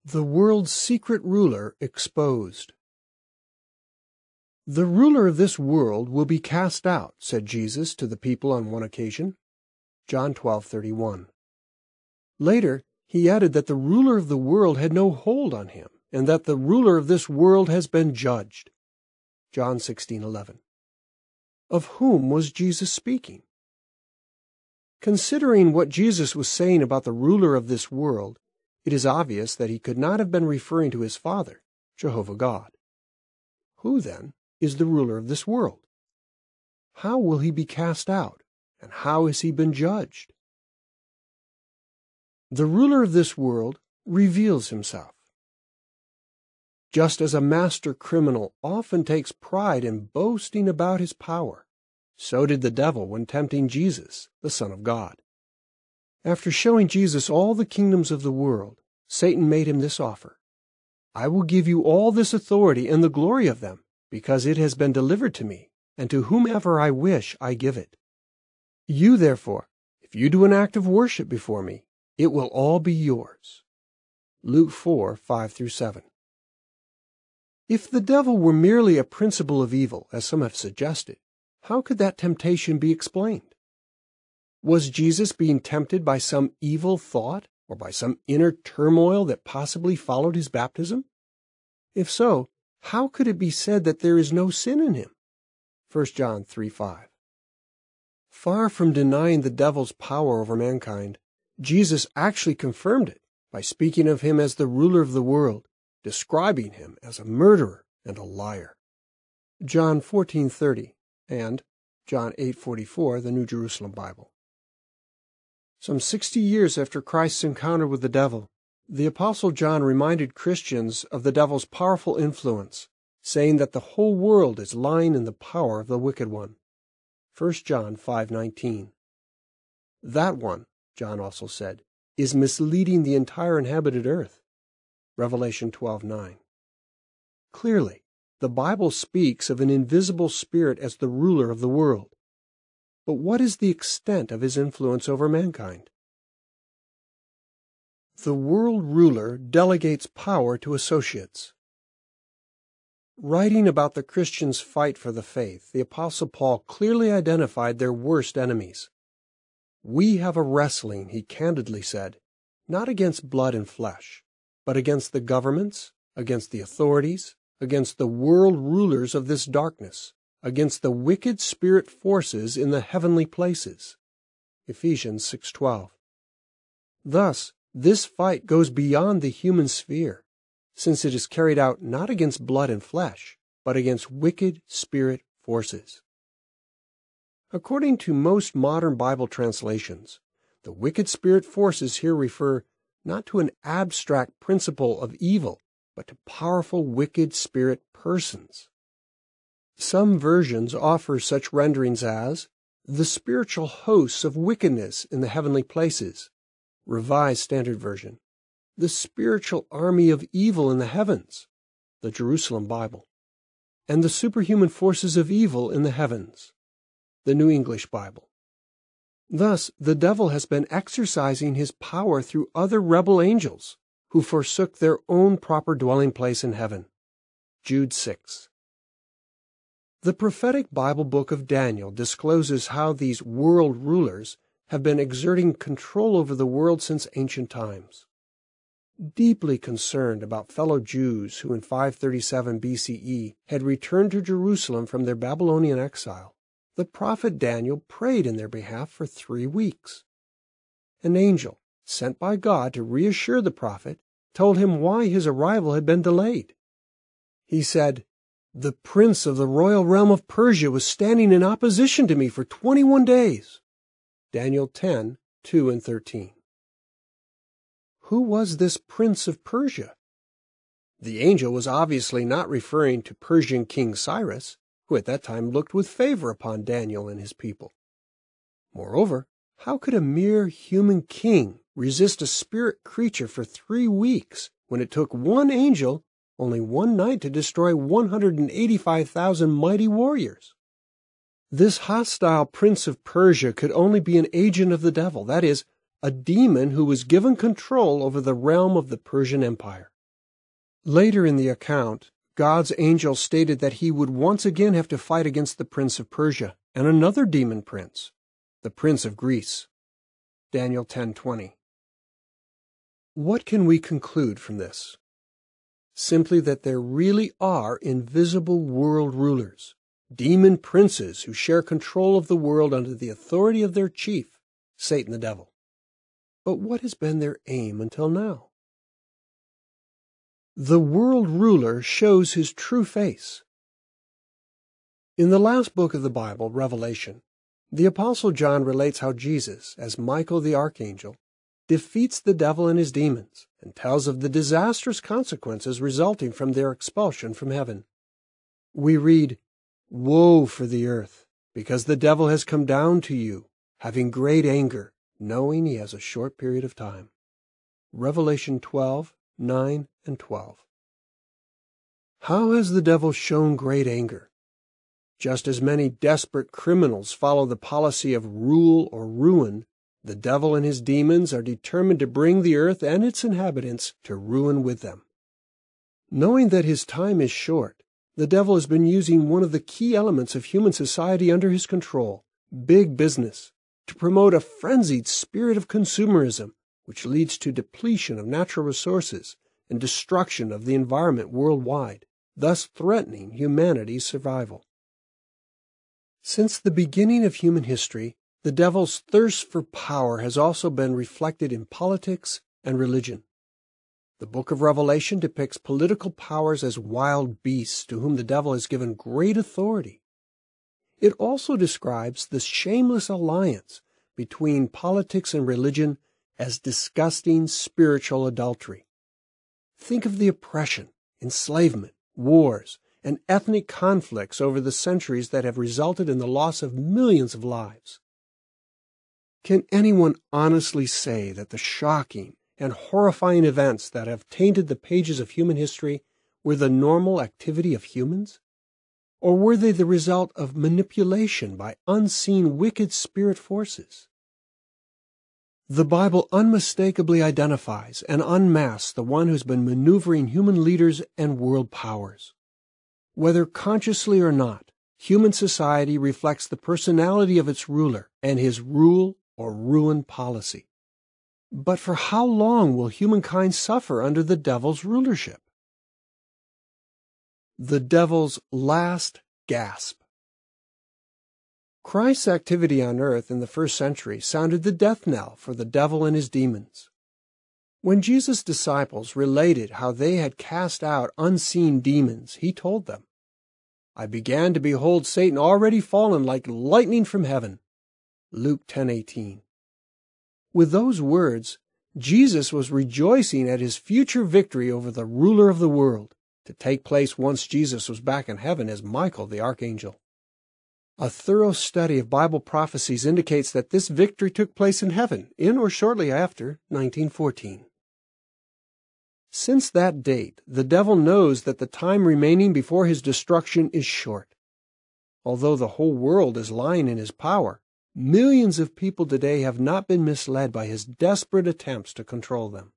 The world's secret ruler exposed. "The ruler of this world will be cast out," said Jesus to the people on one occasion. John 12:31. Later, he added that the ruler of the world had no hold on him, and that the ruler of this world has been judged. John 16:11. Of whom was Jesus speaking? Considering what Jesus was saying about the ruler of this world, it is obvious that he could not have been referring to his Father, Jehovah God. Who, then, is the ruler of this world? How will he be cast out, and how has he been judged? The ruler of this world reveals himself. Just as a master criminal often takes pride in boasting about his power, so did the devil when tempting Jesus, the Son of God. After showing Jesus all the kingdoms of the world, Satan made him this offer: "I will give you all this authority and the glory of them, because it has been delivered to me, and to whomever I wish I give it. You, therefore, if you do an act of worship before me, it will all be yours." Luke 4:5-7. If the devil were merely a principle of evil, as some have suggested, how could that temptation be explained? Was Jesus being tempted by some evil thought or by some inner turmoil that possibly followed his baptism? If so, how could it be said that there is no sin in him? 1 John 3:5. Far from denying the devil's power over mankind, Jesus actually confirmed it by speaking of him as the ruler of the world, describing him as a murderer and a liar. John 14:30 and John 8:44, the New Jerusalem Bible. Some 60 years after Christ's encounter with the devil, the Apostle John reminded Christians of the devil's powerful influence, saying that the whole world is lying in the power of the wicked one. 1 John 5:19. That one, John also said, is misleading the entire inhabited earth. Revelation 12:9. Clearly, the Bible speaks of an invisible spirit as the ruler of the world. But what is the extent of his influence over mankind? The world ruler delegates power to associates. Writing about the Christians' fight for the faith, the Apostle Paul clearly identified their worst enemies. "We have a wrestling," he candidly said, "not against blood and flesh, but against the governments, against the authorities, against the world rulers of this darkness, against the wicked spirit forces in the heavenly places." Ephesians 6:12. Thus, this fight goes beyond the human sphere, since it is carried out not against blood and flesh, but against wicked spirit forces. According to most modern Bible translations, the wicked spirit forces here refer not to an abstract principle of evil, but to powerful wicked spirit persons. Some versions offer such renderings as "the spiritual hosts of wickedness in the heavenly places," Revised Standard Version, "the spiritual army of evil in the heavens," the Jerusalem Bible, and "the superhuman forces of evil in the heavens," the New English Bible. Thus, the devil has been exercising his power through other rebel angels who forsook their own proper dwelling place in heaven. Jude 6. The prophetic Bible book of Daniel discloses how these world rulers have been exerting control over the world since ancient times. Deeply concerned about fellow Jews who in 537 BCE had returned to Jerusalem from their Babylonian exile, the prophet Daniel prayed in their behalf for 3 weeks. An angel, sent by God to reassure the prophet, told him why his arrival had been delayed. He said, "The prince of the royal realm of Persia was standing in opposition to me for 21 days. Daniel 10:2-13. Who was this prince of Persia? The angel was obviously not referring to Persian King Cyrus, who at that time looked with favor upon Daniel and his people. Moreover, how could a mere human king resist a spirit creature for 3 weeks when it took one angel only one night to destroy 185,000 mighty warriors? This hostile prince of Persia could only be an agent of the devil, that is, a demon who was given control over the realm of the Persian Empire. Later in the account, God's angel stated that he would once again have to fight against the prince of Persia and another demon prince, the prince of Greece. Daniel 10:20. What can we conclude from this? Simply that there really are invisible world rulers, demon princes who share control of the world under the authority of their chief, Satan the devil. But what has been their aim until now? The world ruler shows his true face. In the last book of the Bible, Revelation, the Apostle John relates how Jesus, as Michael the archangel, defeats the devil and his demons and tells of the disastrous consequences resulting from their expulsion from heaven. We read, "Woe for the earth, because the devil has come down to you, having great anger, knowing he has a short period of time." Revelation 12:9 and 12. How has the devil shown great anger? Just as many desperate criminals follow the policy of rule or ruin, the devil and his demons are determined to bring the earth and its inhabitants to ruin with them. Knowing that his time is short, the devil has been using one of the key elements of human society under his control, big business, to promote a frenzied spirit of consumerism, which leads to depletion of natural resources and destruction of the environment worldwide, thus threatening humanity's survival. Since the beginning of human history, the devil's thirst for power has also been reflected in politics and religion. The book of Revelation depicts political powers as wild beasts to whom the devil has given great authority. It also describes the shameless alliance between politics and religion as disgusting spiritual adultery. Think of the oppression, enslavement, wars, and ethnic conflicts over the centuries that have resulted in the loss of millions of lives. Can anyone honestly say that the shocking and horrifying events that have tainted the pages of human history were the normal activity of humans? Or were they the result of manipulation by unseen wicked spirit forces? The Bible unmistakably identifies and unmasks the one who's been maneuvering human leaders and world powers. Whether consciously or not, human society reflects the personality of its ruler and his rule or ruin policy. But for how long will humankind suffer under the devil's rulership? The devil's last gasp. Christ's activity on earth in the first century sounded the death knell for the devil and his demons. When Jesus' disciples related how they had cast out unseen demons, he told them, "I began to behold Satan already fallen like lightning from heaven." Luke 10:18. With those words, Jesus was rejoicing at his future victory over the ruler of the world, to take place once Jesus was back in heaven as Michael the archangel. A thorough study of Bible prophecies indicates that this victory took place in heaven in or shortly after 1914. Since that date, the devil knows that the time remaining before his destruction is short. Although the whole world is lying in his power, millions of people today have not been misled by his desperate attempts to control them.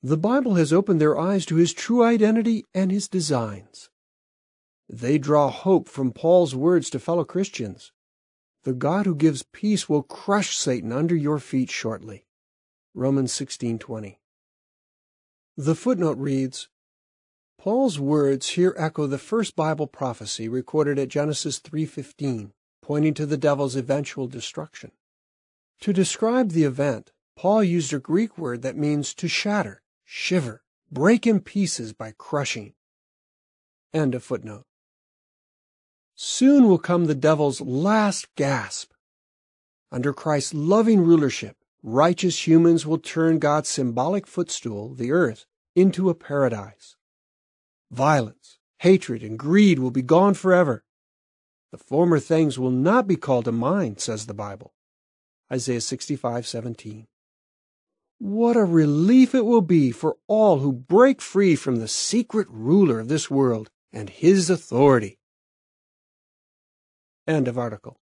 The Bible has opened their eyes to his true identity and his designs. They draw hope from Paul's words to fellow Christians. The God who gives peace will crush Satan under your feet shortly. Romans 16:20. The footnote reads, Paul's words here echo the first Bible prophecy recorded at Genesis 3:15, pointing to the devil's eventual destruction. To describe the event, Paul used a Greek word that means to shatter, shiver, break in pieces by crushing. End of footnote. Soon will come the devil's last gasp. Under Christ's loving rulership, righteous humans will turn God's symbolic footstool, the earth, into a paradise. Violence, hatred, and greed will be gone forever. The former things will not be called to mind, says the Bible. Isaiah 65:17. What a relief it will be for all who break free from the secret ruler of this world and his authority. End of article.